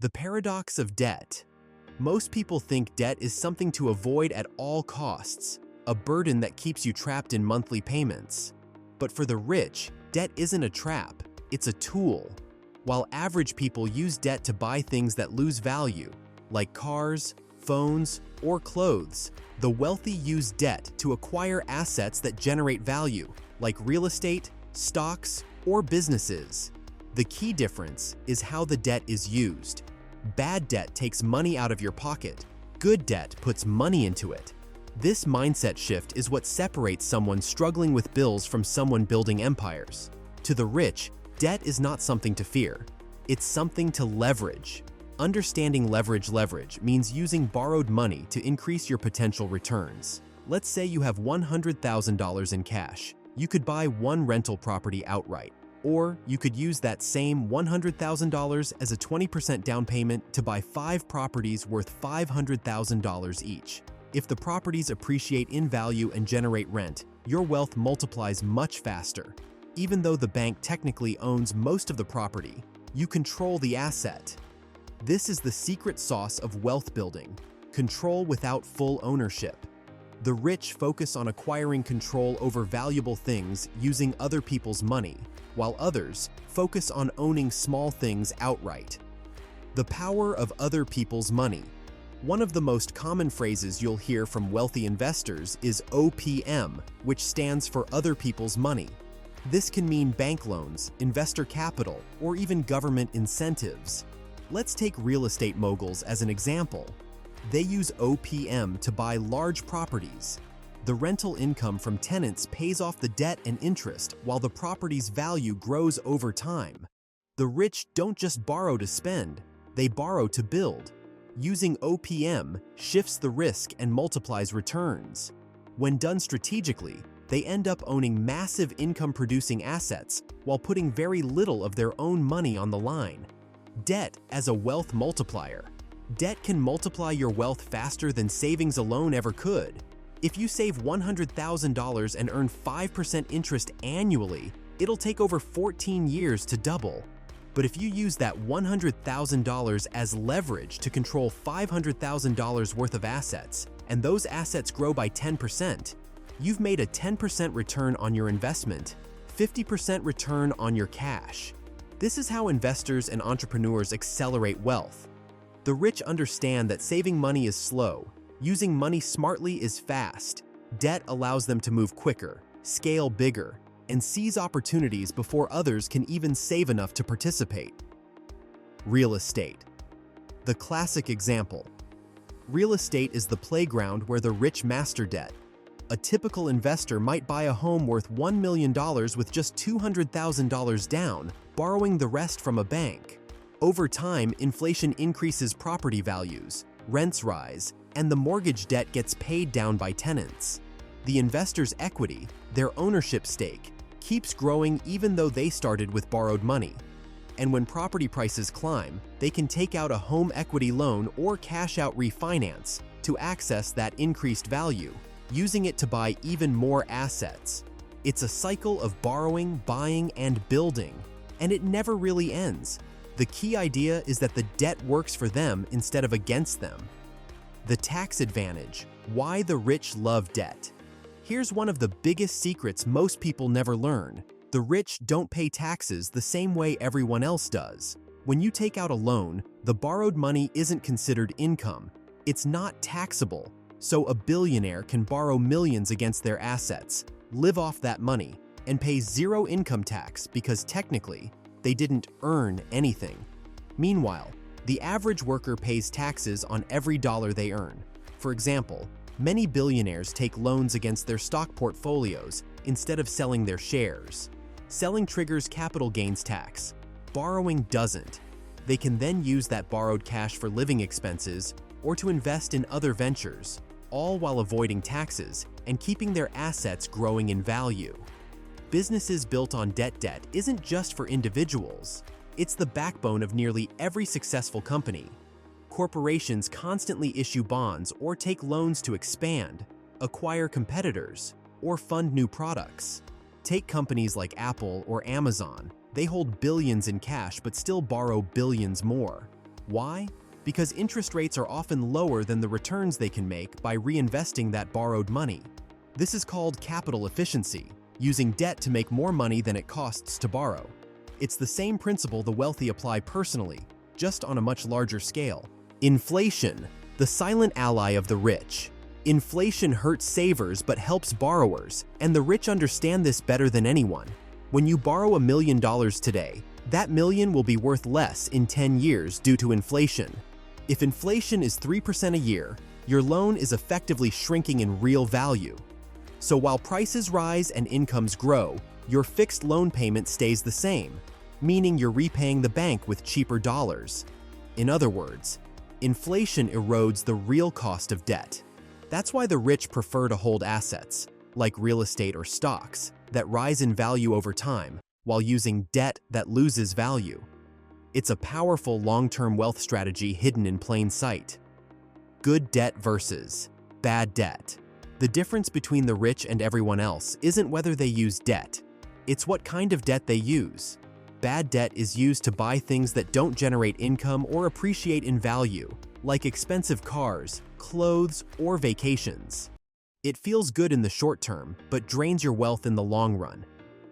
The paradox of debt. Most people think debt is something to avoid at all costs, a burden that keeps you trapped in monthly payments. But for the rich, debt isn't a trap, it's a tool. While average people use debt to buy things that lose value, like cars, phones, or clothes, the wealthy use debt to acquire assets that generate value, like real estate, stocks, or businesses. The key difference is how the debt is used. Bad debt takes money out of your pocket. Good debt puts money into it. This mindset shift is what separates someone struggling with bills from someone building empires. To the rich, debt is not something to fear. It's something to leverage. Understanding leverage means using borrowed money to increase your potential returns. Let's say you have $100,000 in cash. You could buy one rental property outright. Or you could use that same $100,000 as a 20% down payment to buy 5 properties worth $500,000 each. If the properties appreciate in value and generate rent, your wealth multiplies much faster. Even though the bank technically owns most of the property, you control the asset. This is the secret sauce of wealth building: control without full ownership. The rich focus on acquiring control over valuable things using other people's money, while others focus on owning small things outright. The power of other people's money. One of the most common phrases you'll hear from wealthy investors is OPM, which stands for other people's money. This can mean bank loans, investor capital, or even government incentives. Let's take real estate moguls as an example. They use OPM to buy large properties. The rental income from tenants pays off the debt and interest while the property's value grows over time. The rich don't just borrow to spend, they borrow to build. Using OPM shifts the risk and multiplies returns. When done strategically, they end up owning massive income-producing assets while putting very little of their own money on the line. Debt as a wealth multiplier. Debt can multiply your wealth faster than savings alone ever could. If you save $100,000 and earn 5% interest annually, it'll take over 14 years to double. But if you use that $100,000 as leverage to control $500,000 worth of assets, and those assets grow by 10%, you've made a 10% return on your investment, 50% return on your cash. This is how investors and entrepreneurs accelerate wealth. The rich understand that saving money is slow, using money smartly is fast. Debt allows them to move quicker, scale bigger, and seize opportunities before others can even save enough to participate. Real estate. The classic example. Real estate is the playground where the rich master debt. A typical investor might buy a home worth $1 million with just $200,000 down, borrowing the rest from a bank. Over time, inflation increases property values, rents rise, and the mortgage debt gets paid down by tenants. The investor's equity, their ownership stake, keeps growing even though they started with borrowed money. And when property prices climb, they can take out a home equity loan or cash out refinance to access that increased value, using it to buy even more assets. It's a cycle of borrowing, buying, and building, and it never really ends. The key idea is that the debt works for them instead of against them. The tax advantage. Why the rich love debt. Here's one of the biggest secrets most people never learn. The rich don't pay taxes the same way everyone else does. When you take out a loan, the borrowed money isn't considered income. It's not taxable. So a billionaire can borrow millions against their assets, live off that money, and pay zero income tax because technically, they didn't earn anything. Meanwhile, the average worker pays taxes on every dollar they earn. For example, many billionaires take loans against their stock portfolios instead of selling their shares. Selling triggers capital gains tax. Borrowing doesn't. They can then use that borrowed cash for living expenses or to invest in other ventures, all while avoiding taxes and keeping their assets growing in value. Businesses built on debt isn't just for individuals. It's the backbone of nearly every successful company. Corporations constantly issue bonds or take loans to expand, acquire competitors, or fund new products. Take companies like Apple or Amazon. They hold billions in cash but still borrow billions more. Why? Because interest rates are often lower than the returns they can make by reinvesting that borrowed money. This is called capital efficiency, using debt to make more money than it costs to borrow. It's the same principle the wealthy apply personally, just on a much larger scale. Inflation, the silent ally of the rich. Inflation hurts savers but helps borrowers, and the rich understand this better than anyone. When you borrow $1 million today, that million will be worth less in 10 years due to inflation. If inflation is 3% a year, your loan is effectively shrinking in real value. So while prices rise and incomes grow, your fixed loan payment stays the same, meaning you're repaying the bank with cheaper dollars. In other words, inflation erodes the real cost of debt. That's why the rich prefer to hold assets, like real estate or stocks, that rise in value over time, while using debt that loses value. It's a powerful long-term wealth strategy hidden in plain sight. Good debt versus bad debt. The difference between the rich and everyone else isn't whether they use debt. It's what kind of debt they use. Bad debt is used to buy things that don't generate income or appreciate in value, like expensive cars, clothes, or vacations. It feels good in the short term, but drains your wealth in the long run.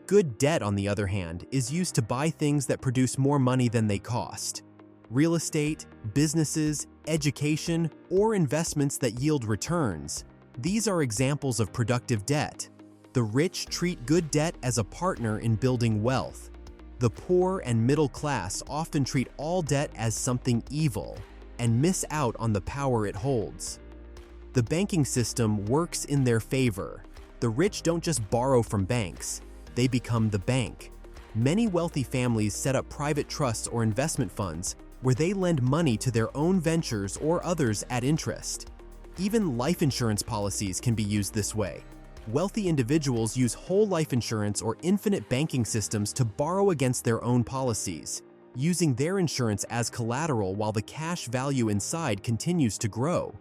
Good debt, on the other hand, is used to buy things that produce more money than they cost. Real estate, businesses, education, or investments that yield returns. These are examples of productive debt. The rich treat good debt as a partner in building wealth. The poor and middle class often treat all debt as something evil and miss out on the power it holds. The banking system works in their favor. The rich don't just borrow from banks, they become the bank. Many wealthy families set up private trusts or investment funds where they lend money to their own ventures or others at interest. Even life insurance policies can be used this way. Wealthy individuals use whole life insurance or infinite banking systems to borrow against their own policies, using their insurance as collateral while the cash value inside continues to grow.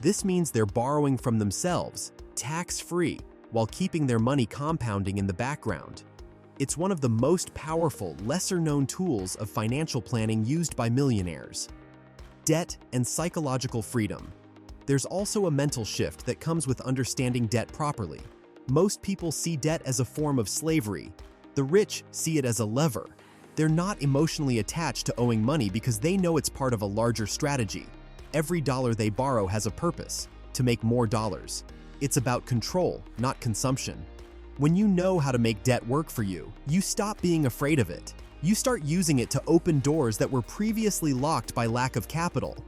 This means they're borrowing from themselves, tax-free, while keeping their money compounding in the background. It's one of the most powerful, lesser-known tools of financial planning used by millionaires. Debt and psychological freedom. There's also a mental shift that comes with understanding debt properly. Most people see debt as a form of slavery. The rich see it as a lever. They're not emotionally attached to owing money because they know it's part of a larger strategy. Every dollar they borrow has a purpose: to make more dollars. It's about control, not consumption. When you know how to make debt work for you, you stop being afraid of it. You start using it to open doors that were previously locked by lack of capital.